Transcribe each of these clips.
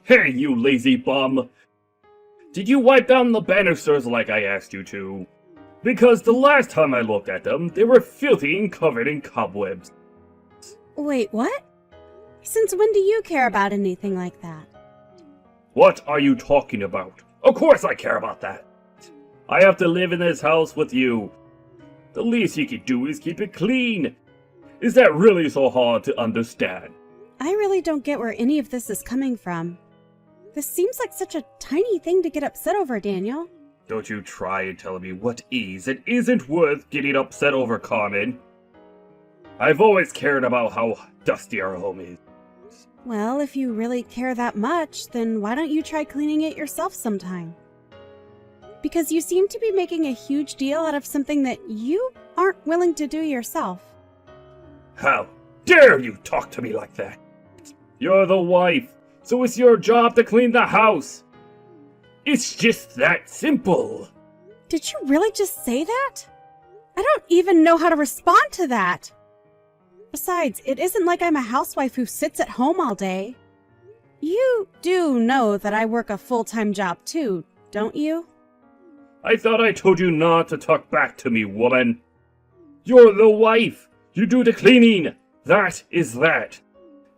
Hey, you lazy bum! Did you wipe down the banisters like I asked you to? Because the last time I looked at them, they were filthy and covered in cobwebs. Wait, what? Since when do you care about anything like that? What are you talking about? Of course I care about that! I have to live in this house with you. The least you could do is keep it clean. Is that really so hard to understand? I really don't get where any of this is coming from. This seems like such a tiny thing to get upset over, Daniel. Don't you try and tell me what is and isn't worth getting upset over, Carmen. I've always cared about how dusty our home is. Well, if you really care that much, then why don't you try cleaning it yourself sometime? Because you seem to be making a huge deal out of something that you aren't willing to do yourself. How dare you talk to me like that? You're the wife, so it's your job to clean the house. It's just that simple. Did you really just say that? I don't even know how to respond to that. Besides, it isn't like I'm a housewife who sits at home all day. You do know that I work a full-time job too, don't you? I thought I told you not to talk back to me, woman. You're the wife. You do the cleaning. That is that.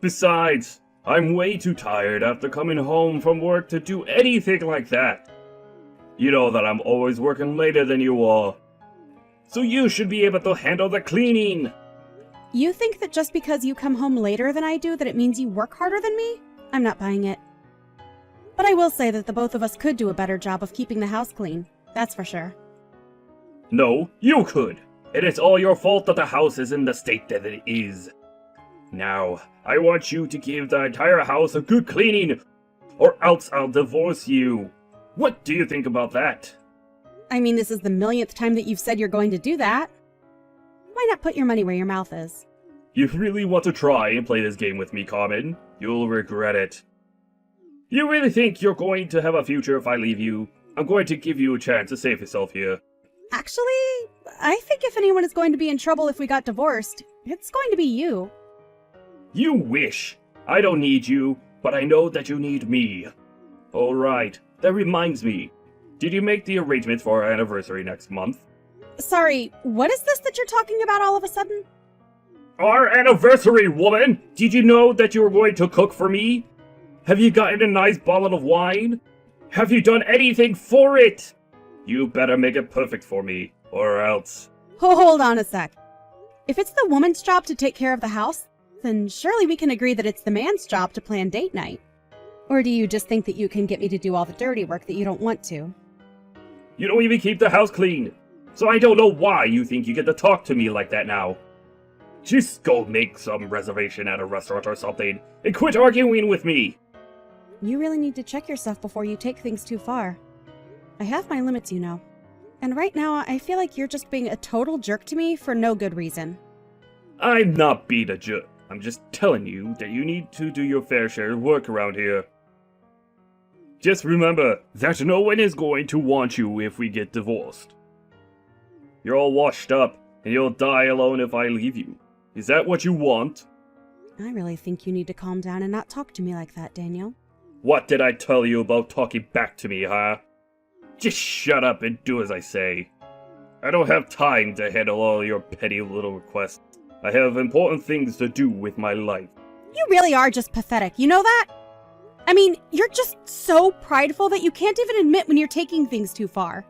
Besides, I'm way too tired after coming home from work to do anything like that. You know that I'm always working later than you are. So you should be able to handle the cleaning. You think that just because you come home later than I do that it means you work harder than me? I'm not buying it. But I will say that the both of us could do a better job of keeping the house clean. That's for sure. No, you could. And it's all your fault that the house is in the state that it is. Now, I want you to give the entire house a good cleaning, or else I'll divorce you. What do you think about that? I mean, this is the millionth time that you've said you're going to do that. Why not put your money where your mouth is? You really want to try and play this game with me, Carmen? You'll regret it. You really think you're going to have a future if I leave you? I'm going to give you a chance to save yourself here. Actually, I think if anyone is going to be in trouble if we got divorced, it's going to be you. You wish. I don't need you, but I know that you need me. Alright, that reminds me. Did you make the arrangements for our anniversary next month? Sorry, what is this that you're talking about all of a sudden? Our anniversary, woman! Did you know that you were going to cook for me? Have you gotten a nice bottle of wine? Have you done anything for it? You better make it perfect for me, or else. Hold on a sec. If it's the woman's job to take care of the house, then surely we can agree that it's the man's job to plan date night. Or do you just think that you can get me to do all the dirty work that you don't want to? You don't even keep the house clean, so I don't know why you think you get to talk to me like that now. Just go make some reservation at a restaurant or something, and quit arguing with me! You really need to check yourself before you take things too far. I have my limits, you know. And right now, I feel like you're just being a total jerk to me for no good reason. I'm not being a jerk. I'm just telling you that you need to do your fair share of work around here. Just remember that no one is going to want you if we get divorced. You're all washed up, and you'll die alone if I leave you. Is that what you want? I really think you need to calm down and not talk to me like that, Daniel. What did I tell you about talking back to me, huh? Just shut up and do as I say. I don't have time to handle all your petty little requests. I have important things to do with my life. You really are just pathetic, you know that? I mean, you're just so prideful that you can't even admit when you're taking things too far.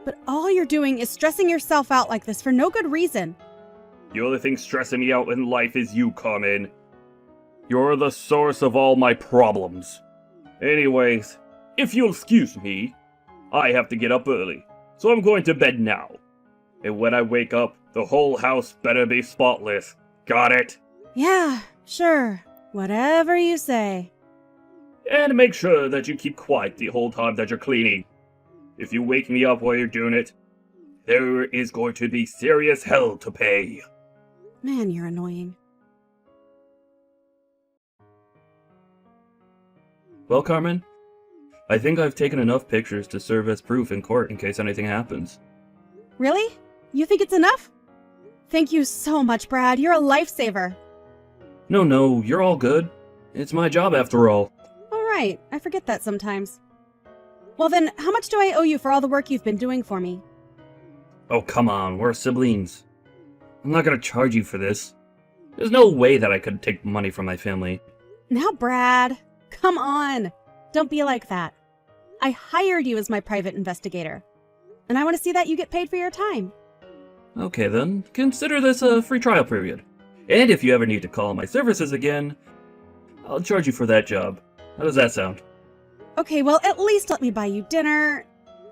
But all you're doing is stressing yourself out like this for no good reason. The only thing stressing me out in life is you, Carmen. You're the source of all my problems. Anyways, if you'll excuse me, I have to get up early, so I'm going to bed now. And when I wake up, the whole house better be spotless. Got it? Yeah, sure. Whatever you say. And make sure that you keep quiet the whole time that you're cleaning. If you wake me up while you're doing it, there is going to be serious hell to pay. Man, you're annoying. Well, Carmen, I think I've taken enough pictures to serve as proof in court in case anything happens. Really? You think it's enough? Thank you so much, Brad. You're a lifesaver. No, you're all good. It's my job after all. right. I forget that sometimes. Well then, how much do I owe you for all the work you've been doing for me? Oh, come on, we're siblings. I'm not gonna charge you for this. There's no way that I could take money from my family. Now, Brad, come on. Don't be like that. I hired you as my private investigator, and I want to see that you get paid for your time. Okay then, consider this a free trial period. And if you ever need to call my services again, I'll charge you for that job. How does that sound? Okay, well, at least let me buy you dinner.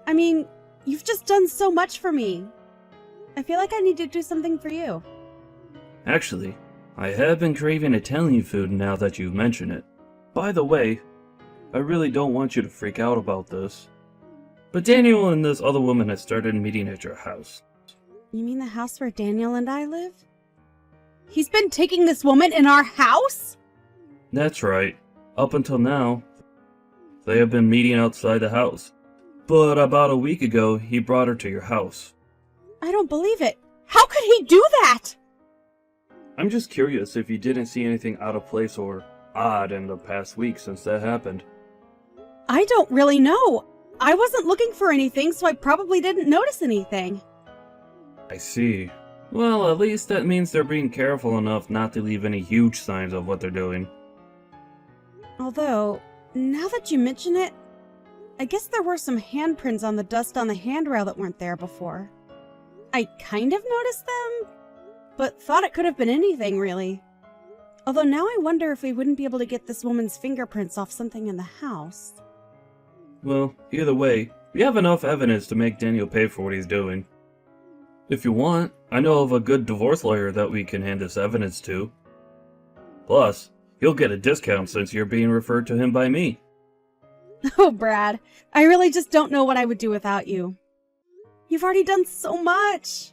I mean, you've just done so much for me. I feel like I need to do something for you. Actually, I have been craving Italian food now that you mention it. By the way, I really don't want you to freak out about this, but Daniel and this other woman have started meeting at your house. You mean the house where Daniel and I live? He's been taking this woman in our house? That's right. Up until now, they have been meeting outside the house. But about a week ago, he brought her to your house. I don't believe it. How could he do that? I'm just curious if you didn't see anything out of place or odd in the past week since that happened. I don't really know. I wasn't looking for anything, so I probably didn't notice anything. I see. Well, at least that means they're being careful enough not to leave any huge signs of what they're doing. Although, now that you mention it, I guess there were some handprints on the dust on the handrail that weren't there before. I kind of noticed them, but thought it could have been anything, really. Although now I wonder if we wouldn't be able to get this woman's fingerprints off something in the house. Well, either way, we have enough evidence to make Daniel pay for what he's doing. If you want, I know of a good divorce lawyer that we can hand this evidence to. Plus, you'll get a discount since you're being referred to him by me. Oh, Brad, I really just don't know what I would do without you. You've already done so much.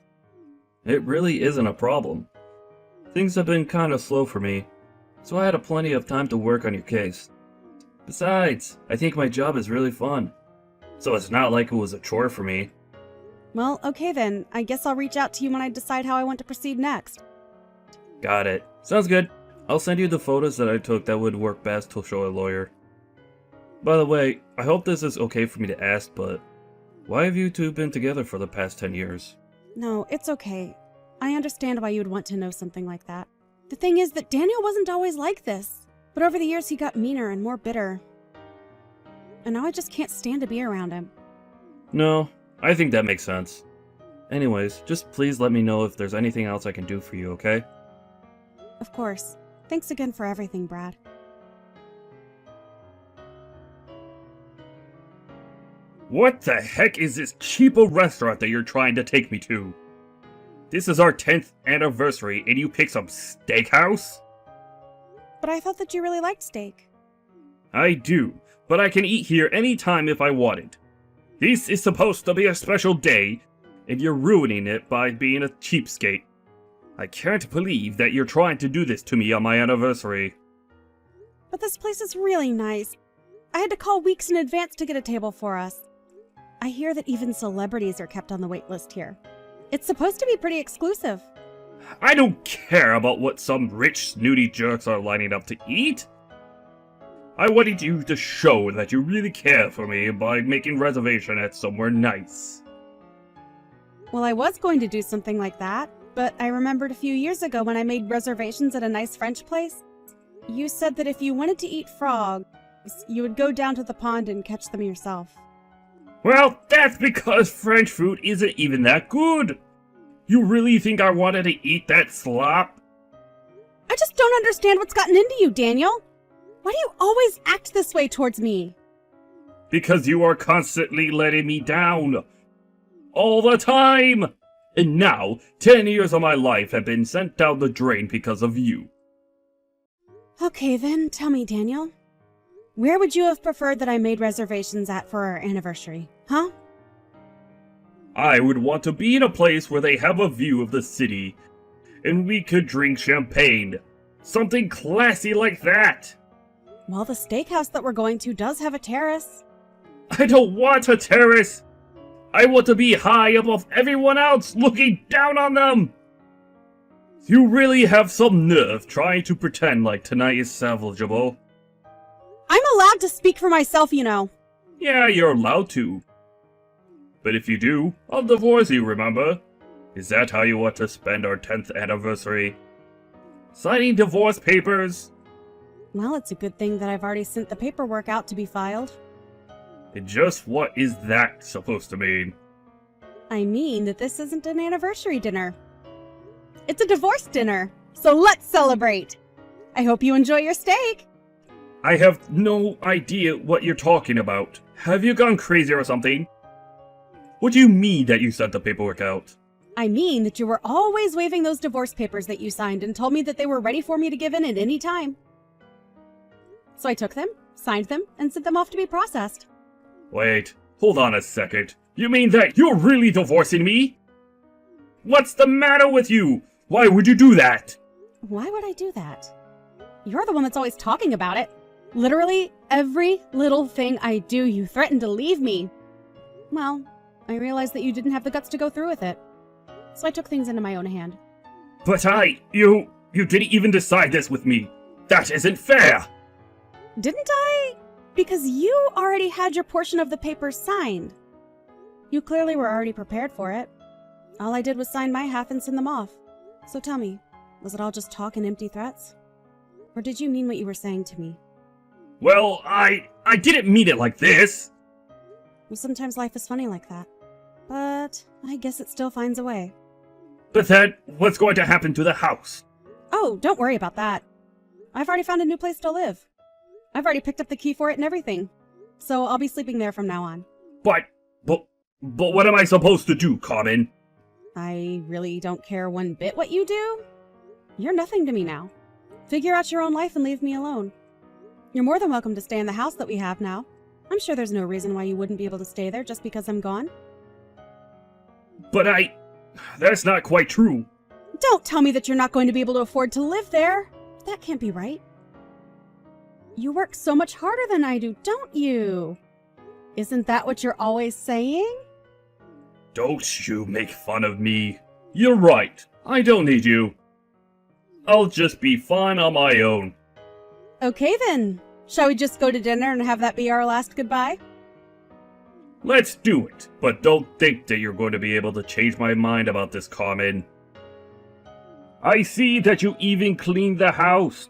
It really isn't a problem. Things have been kinda slow for me, so I had plenty of time to work on your case. Besides, I think my job is really fun, so it's not like it was a chore for me. Well, okay then. I guess I'll reach out to you when I decide how I want to proceed next. Got it. Sounds good. I'll send you the photos that I took that would work best to show a lawyer. By the way, I hope this is okay for me to ask, but why have you two been together for the past 10 years? No, it's okay. I understand why you would want to know something like that. The thing is that Daniel wasn't always like this, but over the years he got meaner and more bitter. And now I just can't stand to be around him. No, I think that makes sense. Anyways, just please let me know if there's anything else I can do for you, okay? Of course. Thanks again for everything, Brad. What the heck is this cheapo restaurant that you're trying to take me to? This is our 10th anniversary and you pick some steakhouse? But I thought that you really liked steak. I do, but I can eat here anytime if I wanted. This is supposed to be a special day, and you're ruining it by being a cheapskate. I can't believe that you're trying to do this to me on my anniversary. But this place is really nice. I had to call weeks in advance to get a table for us. I hear that even celebrities are kept on the wait list here. It's supposed to be pretty exclusive. I don't care about what some rich, snooty jerks are lining up to eat. I wanted you to show that you really care for me by making reservation at somewhere nice. Well, I was going to do something like that, but I remembered a few years ago when I made reservations at a nice French place. You said that if you wanted to eat frogs, you would go down to the pond and catch them yourself. Well, that's because French food isn't even that good. You really think I wanted to eat that slop? I just don't understand what's gotten into you, Daniel. Why do you always act this way towards me? Because you are constantly letting me down. All the time! And now, 10 years of my life have been sent down the drain because of you. Okay then, tell me, Daniel. Where would you have preferred that I made reservations at for our anniversary, huh? I would want to be in a place where they have a view of the city, and we could drink champagne. Something classy like that. Well, the steakhouse that we're going to does have a terrace. I don't want a terrace. I want to be high above everyone else, looking down on them. You really have some nerve trying to pretend like tonight is salvageable. I'm allowed to speak for myself, you know. Yeah, you're allowed to. But if you do, I'll divorce you, remember? Is that how you want to spend our 10th anniversary? Signing divorce papers? Well, it's a good thing that I've already sent the paperwork out to be filed. And just what is that supposed to mean? I mean that this isn't an anniversary dinner. It's a divorce dinner, so let's celebrate! I hope you enjoy your steak! I have no idea what you're talking about. Have you gone crazy or something? What do you mean that you sent the paperwork out? I mean that you were always waving those divorce papers that you signed and told me that they were ready for me to give in at any time. So I took them, signed them, and sent them off to be processed. Wait, hold on a second. You mean that you're really divorcing me? What's the matter with you? Why would you do that? Why would I do that? You're the one that's always talking about it. Literally, every little thing I do, you threaten to leave me. Well, I realized that you didn't have the guts to go through with it. So I took things into my own hand. But you didn't even decide this with me. That isn't fair! Didn't I? Because you already had your portion of the papers signed. You clearly were already prepared for it. All I did was sign my half and send them off. So tell me, was it all just talk and empty threats? Or did you mean what you were saying to me? Well, I didn't mean it like this! Well, sometimes life is funny like that. But I guess it still finds a way. But then, what's going to happen to the house? Oh, don't worry about that. I've already found a new place to live. I've already picked up the key for it and everything. So I'll be sleeping there from now on. But what am I supposed to do, Carmen? I really don't care one bit what you do. You're nothing to me now. Figure out your own life and leave me alone. You're more than welcome to stay in the house that we have now. I'm sure there's no reason why you wouldn't be able to stay there just because I'm gone. But that's not quite true. Don't tell me that you're not going to be able to afford to live there. That can't be right. You work so much harder than I do, don't you? Isn't that what you're always saying? Don't you make fun of me. You're right. I don't need you. I'll just be fine on my own. Okay then. Shall we just go to dinner and have that be our last goodbye? Let's do it, but don't think that you're going to be able to change my mind about this, Carmen. I see that you even cleaned the house.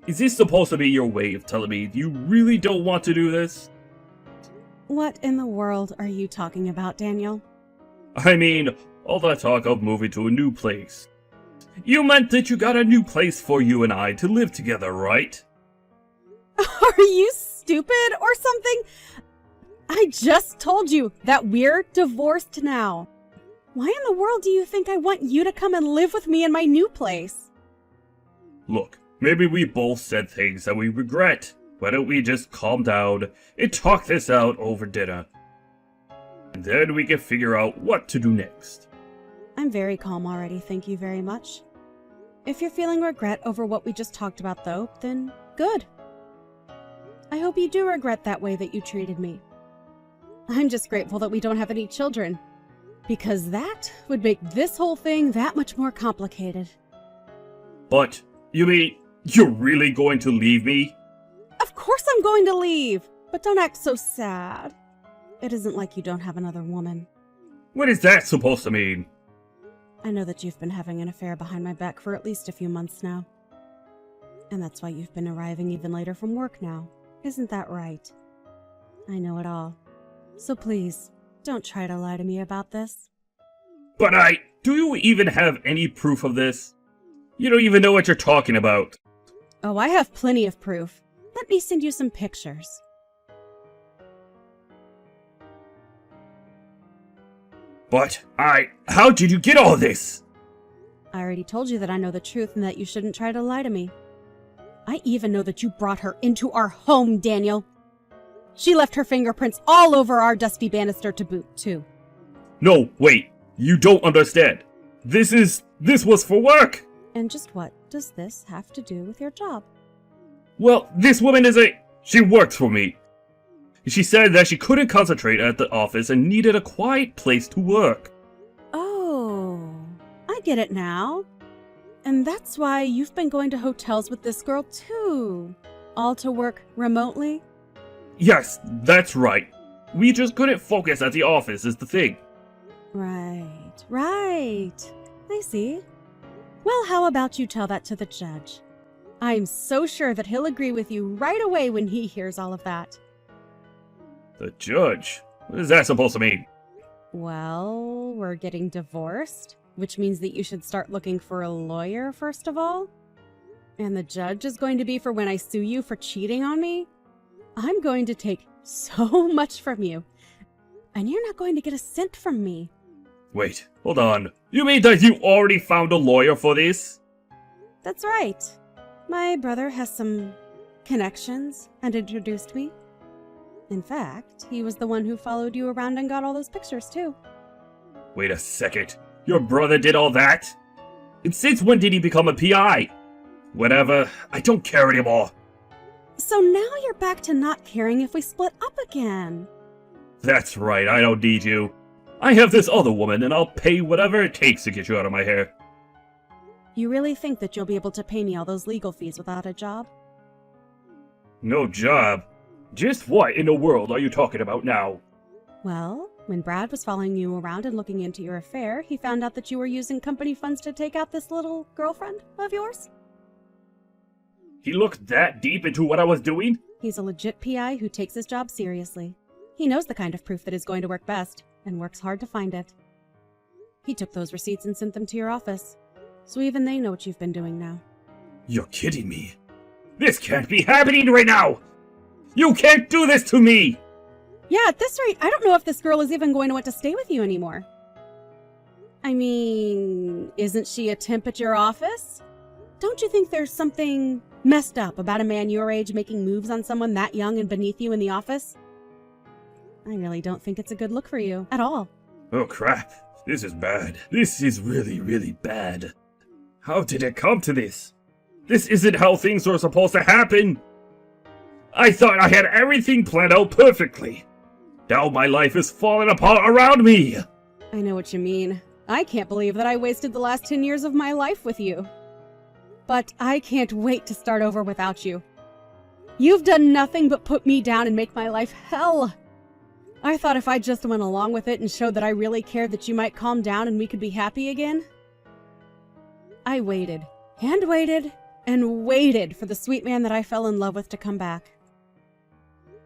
Is this supposed to be your way of telling me you really don't want to do this? What in the world are you talking about, Daniel? I mean, all that talk of moving to a new place. You meant that you got a new place for you and I to live together, right? Are you stupid or something? I just told you that we're divorced now. Why in the world do you think I want you to come and live with me in my new place? Look, maybe we both said things that we regret. Why don't we just calm down and talk this out over dinner? And then we can figure out what to do next. I'm very calm already, thank you very much. If you're feeling regret over what we just talked about, though, then good. I hope you do regret that way that you treated me. I'm just grateful that we don't have any children, because that would make this whole thing that much more complicated. But, you mean, you're really going to leave me? Of course I'm going to leave, but don't act so sad. It isn't like you don't have another woman. What is that supposed to mean? I know that you've been having an affair behind my back for at least a few months now. And that's why you've been arriving even later from work now. Isn't that right? I know it all. So please, don't try to lie to me about this. But do you even have any proof of this? You don't even know what you're talking about. Oh, I have plenty of proof. Let me send you some pictures. But how did you get all this? I already told you that I know the truth and that you shouldn't try to lie to me. I even know that you brought her into our home, Daniel. She left her fingerprints all over our dusty banister to boot, too. No, wait. You don't understand. This was for work. And just what does this have to do with your job? Well, this woman she works for me. She said that she couldn't concentrate at the office and needed a quiet place to work. Oh, I get it now. And that's why you've been going to hotels with this girl, too. all to work remotely? Yes, that's right. We just couldn't focus at the office is the thing. Right. I see. Well, how about you tell that to the judge? I'm so sure that he'll agree with you right away when he hears all of that. The judge? What is that supposed to mean? Well, we're getting divorced, which means that you should start looking for a lawyer first of all. And the judge is going to be for when I sue you for cheating on me. I'm going to take so much from you, and you're not going to get a cent from me. Wait, hold on. You mean that you already found a lawyer for this? That's right. My brother has some connections and introduced me. In fact, he was the one who followed you around and got all those pictures, too. Wait a second. Your brother did all that? And since when did he become a PI? Whatever, I don't care anymore. So now you're back to not caring if we split up again. That's right, I don't need you. I have this other woman, and I'll pay whatever it takes to get you out of my hair. You really think that you'll be able to pay me all those legal fees without a job? No job? Just what in the world are you talking about now? Well, when Brad was following you around and looking into your affair, he found out that you were using company funds to take out this little girlfriend of yours. He looked that deep into what I was doing? He's a legit PI who takes his job seriously. He knows the kind of proof that is going to work best, and works hard to find it. He took those receipts and sent them to your office, so even they know what you've been doing now. You're kidding me. This can't be happening right now! You can't do this to me! Yeah, at this rate, I don't know if this girl is even going to want to stay with you anymore. I mean, isn't she a temp at your office? Don't you think there's something messed up about a man your age making moves on someone that young and beneath you in the office? I really don't think it's a good look for you, at all. Oh crap, this is bad. This is really, really bad. How did it come to this? This isn't how things are supposed to happen! I thought I had everything planned out perfectly. Now my life is falling apart around me! I know what you mean. I can't believe that I wasted the last 10 years of my life with you. But I can't wait to start over without you. You've done nothing but put me down and make my life hell. I thought if I just went along with it and showed that I really cared that you might calm down and we could be happy again. I waited, and waited, and waited for the sweet man that I fell in love with to come back.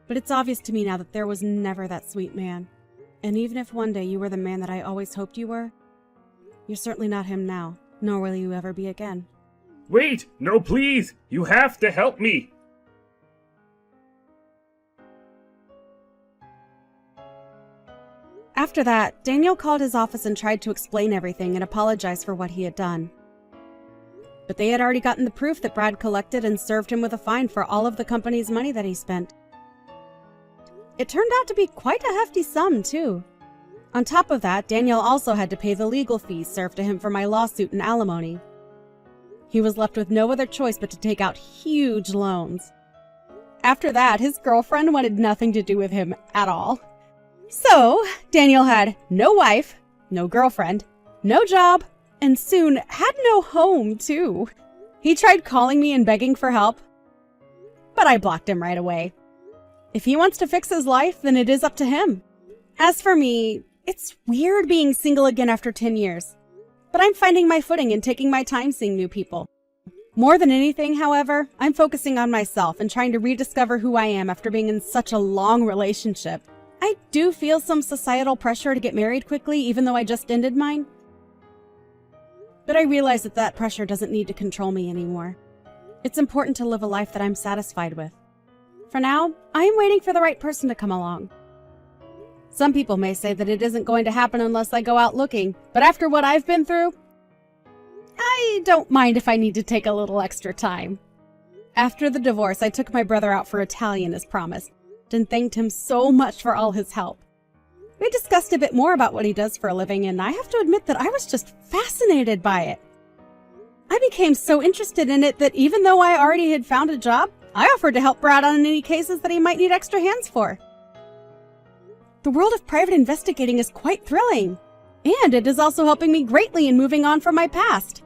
But it's obvious to me now that there was never that sweet man. And even if one day you were the man that I always hoped you were, you're certainly not him now, nor will you ever be again. Wait! No, please! You have to help me! After that, Daniel called his office and tried to explain everything and apologize for what he had done. But they had already gotten the proof that Brad collected and served him with a fine for all of the company's money that he spent. It turned out to be quite a hefty sum, too. On top of that, Daniel also had to pay the legal fees served to him for my lawsuit and alimony. He was left with no other choice but to take out huge loans. After that, his girlfriend wanted nothing to do with him at all. So, Daniel had no wife, no girlfriend, no job, and soon had no home, too. He tried calling me and begging for help, but I blocked him right away. If he wants to fix his life, then it is up to him. As for me, it's weird being single again after 10 years, but I'm finding my footing and taking my time seeing new people. More than anything, however, I'm focusing on myself and trying to rediscover who I am after being in such a long relationship. I do feel some societal pressure to get married quickly, even though I just ended mine. But I realize that that pressure doesn't need to control me anymore. It's important to live a life that I'm satisfied with. For now, I am waiting for the right person to come along. Some people may say that it isn't going to happen unless I go out looking, but after what I've been through, I don't mind if I need to take a little extra time. After the divorce, I took my brother out for Italian as promised, and thanked him so much for all his help. We discussed a bit more about what he does for a living, and I have to admit that I was just fascinated by it. I became so interested in it that even though I already had found a job, I offered to help Brad on any cases that he might need extra hands for. The world of private investigating is quite thrilling, and it is also helping me greatly in moving on from my past.